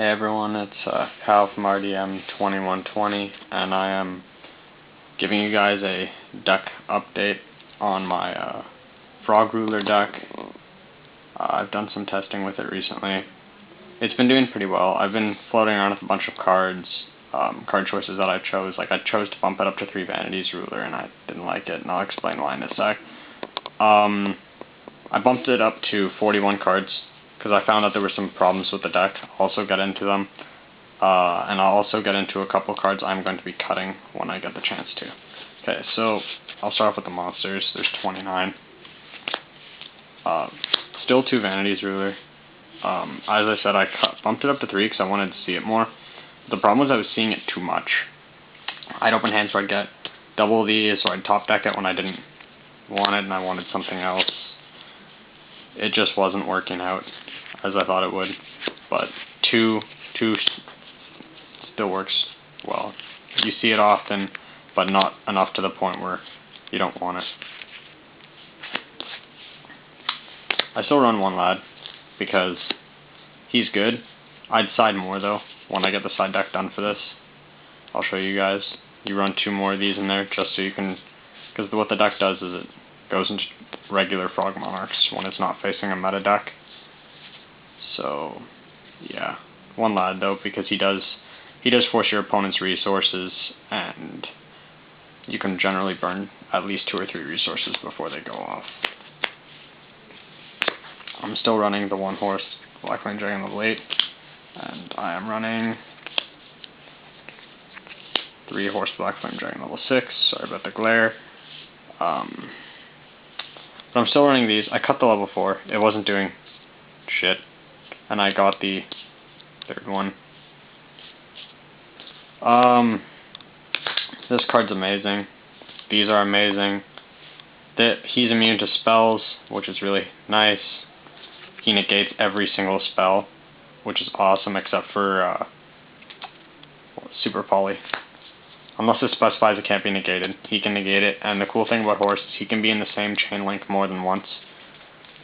Hey everyone, it's Kyle from RDM2120, and I am giving you guys a deck update on my frog ruler deck. I've done some testing with it recently. It's been doing pretty well. I've been floating around with a bunch of card choices that I chose. Like, I chose to bump it up to 3 Vanities ruler, and I didn't like it, and I'll explain why in a sec. I bumped it up to 41 cards, because I found that there were some problems with the deck. I'll also get into them, and I'll also get into a couple cards I'm going to be cutting when I get the chance to. Okay, so I'll start off with the monsters. There's 29. Still 2 Vanities ruler. As I said, I bumped it up to 3 because I wanted to see it more. The problem was I was seeing it too much. I'd open hands where I'd get double these, or I'd top deck it when I didn't want it and I wanted something else. It just wasn't working out as I thought it would, but 2 still works well. You see it often, but not enough to the point where you don't want it. I still run 1 lad because he's good. I'd side more though when I get the side deck done for this. I'll show you guys. You run 2 more of these in there just so you can, because what the deck does is it goes into regular Frog Monarchs when it's not facing a meta deck. So yeah, 1 lad though, because he does force your opponent's resources, and you can generally burn at least 2 or 3 resources before they go off. I'm still running the 1 horse Black Flame Dragon level 8, and I am running 3 horse Black Flame Dragon level 6. Sorry about the glare. But I'm still running these. I cut the level 4. It wasn't doing shit. And I got the 3rd one. This card's amazing. These are amazing. He's immune to spells, which is really nice. He negates every single spell, which is awesome, except for Super Poly. Unless it specifies it can't be negated, he can negate it. And the cool thing about Horse is he can be in the same chain link more than once.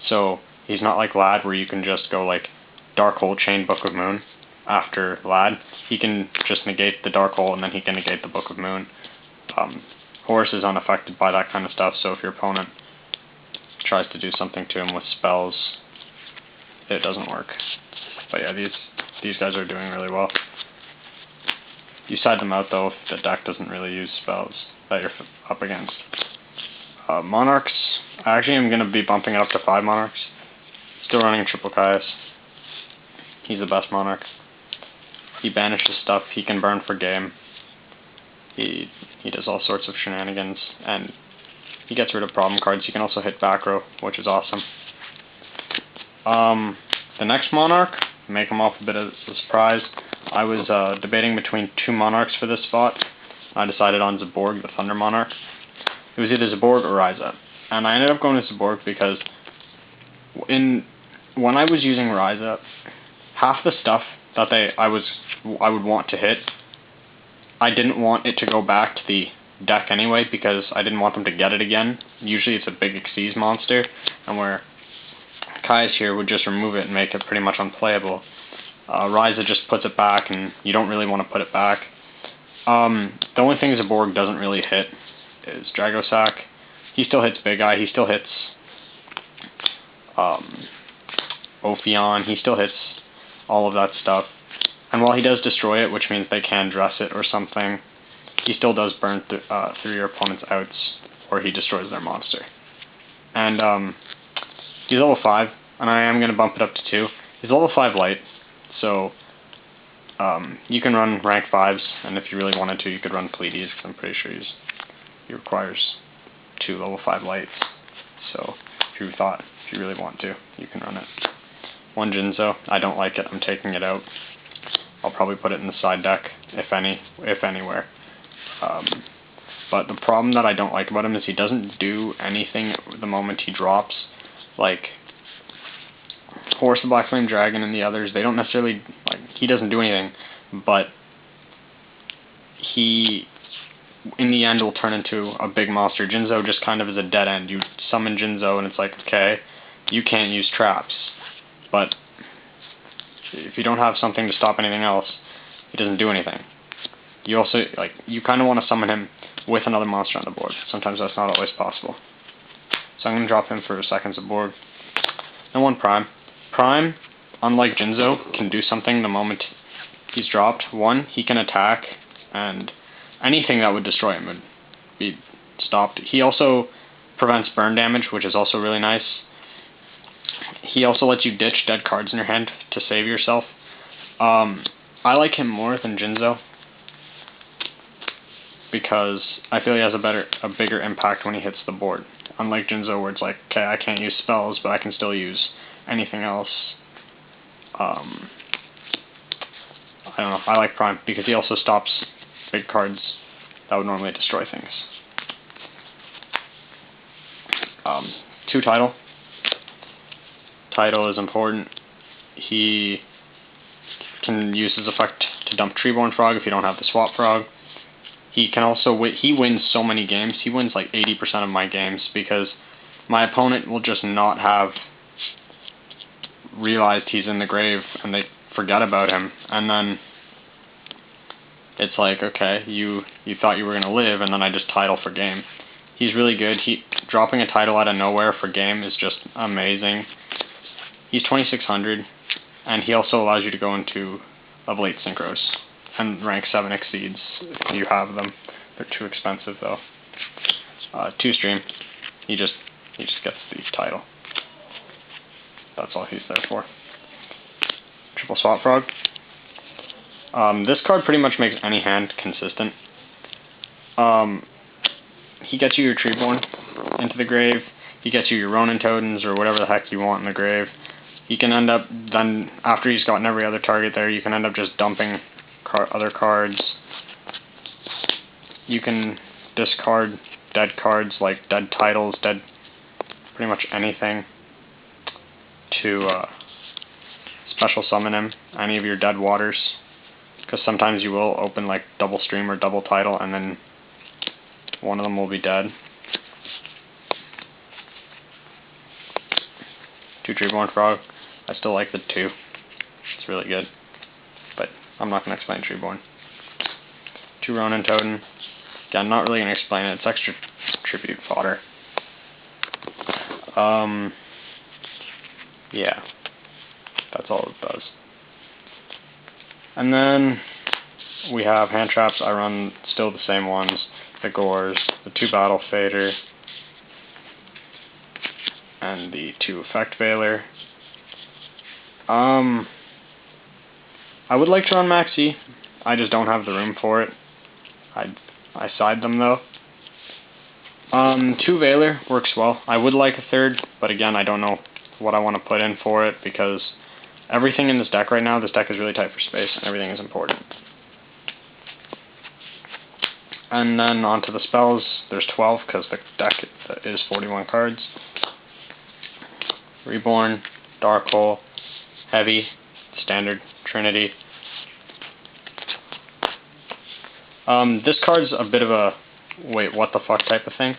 So he's not like Lad, where you can just go like Dark Hole Chain Book of Moon after Lad. He can just negate the Dark Hole, and then he can negate the Book of Moon. Horse is unaffected by that kind of stuff, so if your opponent tries to do something to him with spells, it doesn't work. But yeah, these guys are doing really well. You side them out though if the deck doesn't really use spells that you're up against. Monarchs, I actually am going to be bumping it up to 5 Monarchs. Still running triple Caius. He's the best Monarch. He banishes stuff, he can burn for game. He does all sorts of shenanigans, and he gets rid of problem cards. You can also hit back row, which is awesome. The next Monarch, make him off a bit of a surprise. I was debating between 2 Monarchs for this spot. I decided on Zaborg, the Thunder Monarch. It was either Zaborg or Rise Up, and I ended up going to Zaborg because when I was using Rise Up, half the stuff that I would want to hit, I didn't want it to go back to the deck anyway because I didn't want them to get it again. Usually it's a big Xyz monster, and where Caius here would just remove it and make it pretty much unplayable. Ryza just puts it back, and you don't really want to put it back. The only thing Zaborg doesn't really hit is Dragosack. He still hits Big Eye, he still hits Ophion, he still hits all of that stuff. And while he does destroy it, which means they can dress it or something, he still does burn through your opponent's outs, or he destroys their monster. And he's level 5, and I am going to bump it up to 2. He's level 5 light, so you can run rank 5s, and if you really wanted to, you could run Pleiades, because I'm pretty sure he requires 2 level 5 lights. So if you really want to, you can run it. 1 Jinzo, I don't like it, I'm taking it out. I'll probably put it in the side deck, if anywhere. But the problem that I don't like about him is he doesn't do anything the moment he drops. Like Horse the Black Flame Dragon and the others, they don't necessarily, like, he doesn't do anything, but he in the end will turn into a big monster. Jinzo just kind of is a dead end. You summon Jinzo and it's like, okay, you can't use traps, but If you don't have something to stop anything else, he doesn't do anything. You also, like, you kind of want to summon him with another monster on the board. Sometimes that's not always possible. So I'm going to drop him for seconds aboard. And one Prime. Prime, unlike Jinzo, can do something the moment he's dropped. One, he can attack, and anything that would destroy him would be stopped. He also prevents burn damage, which is also really nice. He also lets you ditch dead cards in your hand to save yourself. I like him more than Jinzo because I feel he has a bigger impact when he hits the board. Unlike Jinzo, where it's like, okay, I can't use spells, but I can still use anything else. I don't know, I like Prime because he also stops big cards that would normally destroy things. 2 Tidal. Tidal is important. He can use his effect to dump Treeborn Frog if you don't have the Swap Frog. He can also he wins so many games. He wins like 80% of my games because my opponent will just not have realized he's in the grave and they forget about him, and then it's like, okay, you thought you were gonna live, and then I just Tidal for game. He's really good. Dropping a Tidal out of nowhere for game is just amazing. He's 2600, and he also allows you to go into level 8 synchros, and rank 7 exceeds if you have them. They're too expensive though. 2 Stream, he just gets the Tidal. That's all he's there for. Triple Swap Frog. This card pretty much makes any hand consistent. He gets you your Treeborn into the grave. He gets you your Ronin Totems or whatever the heck you want in the grave. He can end up, then after he's gotten every other target there, you can end up just dumping other cards. You can discard dead cards like dead titles, pretty much anything to special summon him, any of your dead waters, because sometimes you will open like double Stream or double Tidal and then one of them will be dead. 2 Treeborn Frog. I still like the 2. It's really good. But I'm not going to explain Treeborn. 2 Ronin Totem. Again, not really going to explain it. It's extra tribute fodder. Yeah. That's all it does. And then we have hand traps. I run still the same ones. The Gores, the 2 Battle Fader, and the 2 Effect Veiler. I would like to run Maxi. I just don't have the room for it. I side them though. 2 Veiler works well. I would like a 3rd, but again, I don't know what I want to put in for it because everything in this deck right now, this deck is really tight for space and everything is important. And then onto the spells, there's 12 because the deck is 41 cards. Reborn, Dark Hole, Heavy, Standard, Trinity. This card's a bit of a wait, what the fuck type of thing.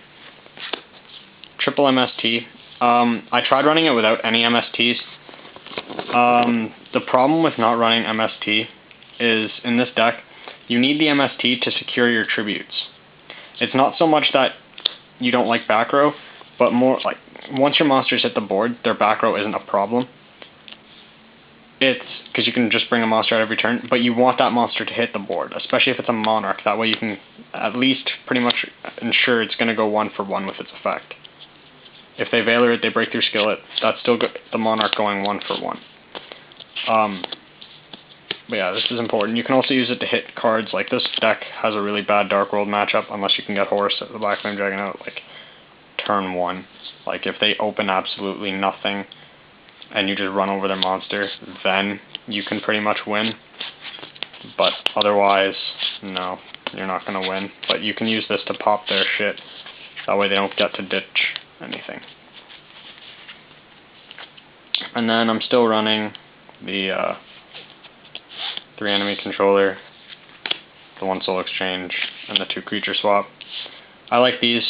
Triple MST. I tried running it without any MSTs. The problem with not running MST is in this deck, you need the MST to secure your tributes. It's not so much that you don't like back row, but more like once your monsters hit the board, their back row isn't a problem. It's because you can just bring a monster out every turn, but you want that monster to hit the board, especially if it's a Monarch. That way you can at least pretty much ensure it's going to go 1-for-1 with its effect. If they Veiler it, they break through Skillet, that's still the Monarch going 1-for-1. But yeah, this is important. You can also use it to hit cards. Like this deck has a really bad Dark World matchup unless you can get Horus the Black Flame Dragon out like turn 1. Like if they open absolutely nothing and you just run over their monster, then you can pretty much win. But otherwise, no, you're not going to win. But you can use this to pop their shit. That way they don't get to ditch anything. And then I'm still running the 3 enemy controller, the 1 soul exchange, and the 2 creature swap. I like these.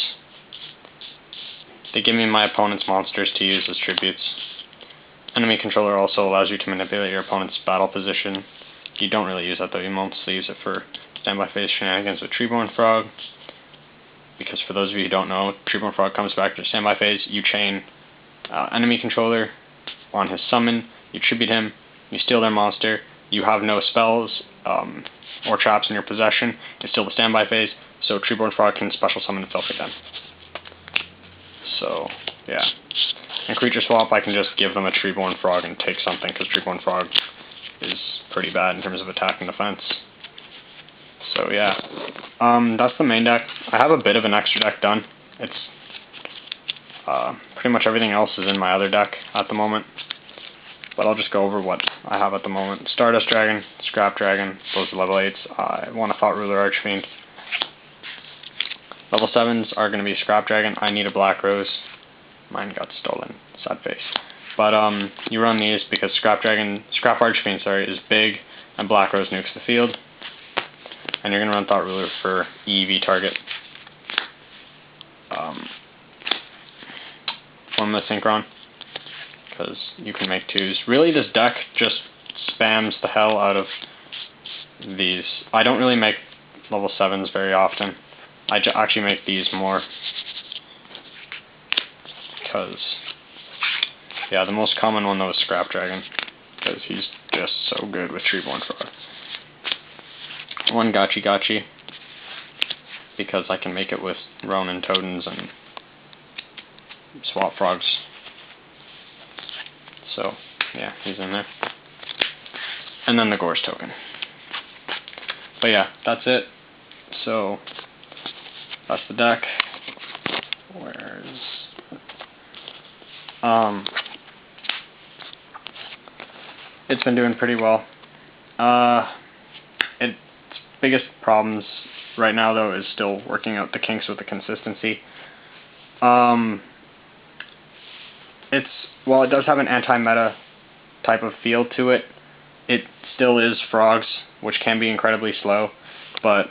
They give me my opponent's monsters to use as tributes. Enemy controller also allows you to manipulate your opponent's battle position. You don't really use that though, you mostly use it for standby phase shenanigans with Treeborn Frog. Because for those of you who don't know, Treeborn Frog comes back to standby phase, you chain enemy controller on his summon, you tribute him, you steal their monster, you have no spells or traps in your possession, it's still the standby phase, so Treeborn Frog can special summon and filter them. So, yeah. And creature swap, I can just give them a Treeborn Frog and take something, because Treeborn Frog is pretty bad in terms of attack and defense. So yeah, that's the main deck. I have a bit of an extra deck done. It's pretty much everything else is in my other deck at the moment. But I'll just go over what I have at the moment. Stardust Dragon, Scrap Dragon, those are level 8s. I want a Thought Ruler Archfiend. Level 7s are going to be Scrap Dragon, I need a Black Rose. Mine got stolen, sad face. But you run these because Scrap Archfiend, is big, and Black Rose nukes the field. And you're going to run Thought Ruler for EV target. One with Synchron, because you can make 2s. Really, this deck just spams the hell out of these. I don't really make level 7s very often. I actually make these more. Because, yeah, the most common one though is Scrap Dragon, because he's just so good with Treeborn Frog. One Gachi, because I can make it with Ronin Totems and Swap Frogs. So, yeah, he's in there. And then the Gorse token. But yeah, that's it. So, that's the deck. It's been doing pretty well. Its biggest problems right now though is still working out the kinks with the consistency. While it does have an anti-meta type of feel to it, it still is frogs, which can be incredibly slow, but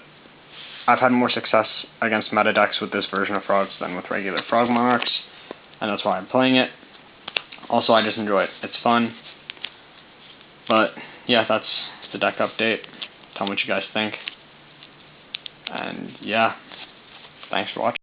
I've had more success against meta decks with this version of frogs than with regular frog monarchs, and that's why I'm playing it. Also, I just enjoy it. It's fun. But, yeah, that's the deck update. Tell me what you guys think. And, yeah, thanks for watching.